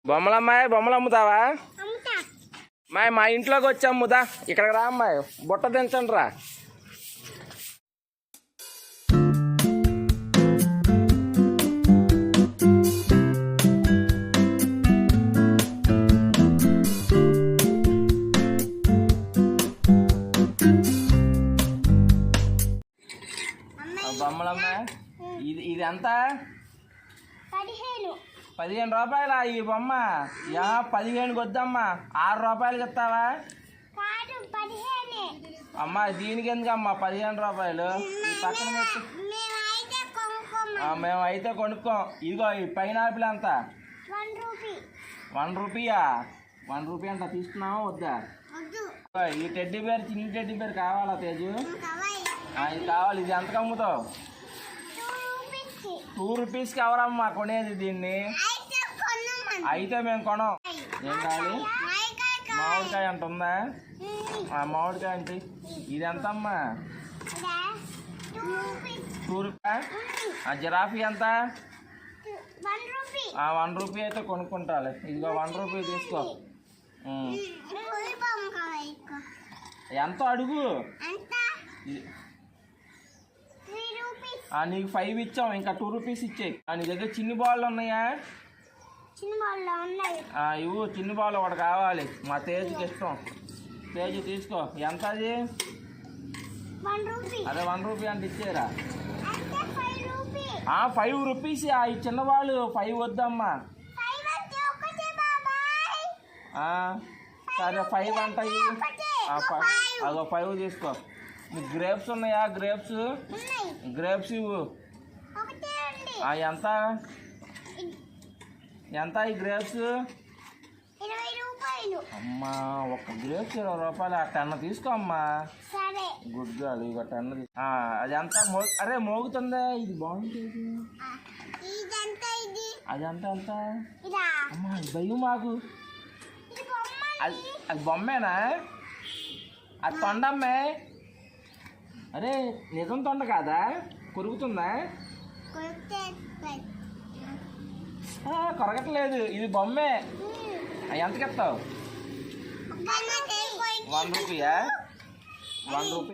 బొమ్మలమ్మాయి బొమ్మలు అమ్ముతావా? అమ్మాయి మా ఇంట్లోకి వచ్చి అమ్ముతా. ఇక్కడికి రా అమ్మాయి, బుట్ట దించండి రా. బొమ్మలమ్మాయి ఇది ఎంత? 15 రూపాయలా ఈ బొమ్మ? 15 వద్దమ్మా, 6 రూపాయలకి ఇస్తావా? అమ్మా దీనికి ఎందుకమ్మా 15 రూపాయలు? ఈ పక్కన పెట్టి మేమైతే కొనుక్కోం. ఇదిగో ఈ పైనాపిల్ ఎంత? 1 రూపీయా? 1 రూపీ అంత తీసుకున్నావా వద్దా? ఈ టెడ్డీ బేర్, చిన్న టెడ్డీ బేర్ కావాలా తేజు? ఇది కావాలి. ఇది ఎంతకు అమ్ముతావు? 2 రూపీస్కి ఎవరమ్మా కొనేది దీన్ని? అయితే మేము కొనం. ఏం కావాలి? మామిడికాయ అంత ఉందా? మామిడికాయ అంటే ఇది ఎంతమ్మా? 2 రూపాయ. జిరాఫీ ఎంత? 1 రూపీ అయితే కొనుక్కుంటాలే. ఇదిగో 1 రూపీ తీసుకో. ఎంతో అడుగు. నీకు 5 ఇచ్చాం, ఇంకా 2 రూపీస్ ఇచ్చాయి. నీ దగ్గర చిన్ని బాళ్ళు ఉన్నాయా? ఇవ్వు, చిన్ని బాల్ ఒకటి కావాలి. మా తేజుకి ఇస్తాం. తేజు తీసుకో. ఎంత అది? అదే 1 రూపీ అంటే ఇచ్చేరా. 5 రూపీస్. ఈ చిన్న బాళ్ళు 5 వద్దమ్మా. సరే 5 అంటాయి. అదో 5 తీసుకో. నీకు గ్రేప్స్ ఉన్నాయా? గ్రేప్స్ ఇవ్వు. ఎంత ఎంత ఈ గ్రేప్స్? అమ్మా ఒక గ్రేప్స్ 20 రూపాయలు. 10 తీసుకో అమ్మా. Good girl. ఇక 10. అది ఎంత? అరే మోగుతుందే. ఇది బాగుంటుంది. అది ఎంత? అమ్మా భయం మాకు. అది బొమ్మేనా? అది తొండమ్మే. అరే నిజం తొండ కాదా? కొరుకుతుందా? కొరగట్లేదు. ఇది బొమ్మే. ఎంతకి ఇస్తావు? 1 రూపీయా? 1 రూపీ.